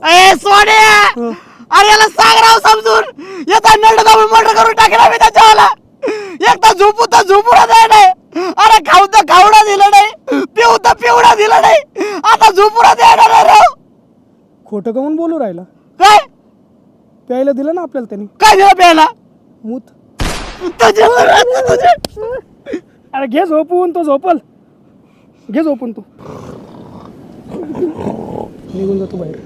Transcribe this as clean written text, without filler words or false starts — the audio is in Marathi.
ए सोन्या, अरे याला सांग राव समजून, येता नळ दाबून मोटर करून टाकला मी त्याच्यावाला. एकदा झोपू तर झोपून जाय नाही, अरे खाऊ तर खावडा दिलं नाही, पिऊ तर पिवडा दिला नाही, आता झोपून द्यायला नाही राव. खोटं कमून बोलू राहिला. काय प्यायला दिलं ना आपल्याला त्यांनी. काय दिलं प्यायला? मूत. तुझे अरे घे झोपून, तो झोपल. घे झोपून तू. निघून जातो बाहेर.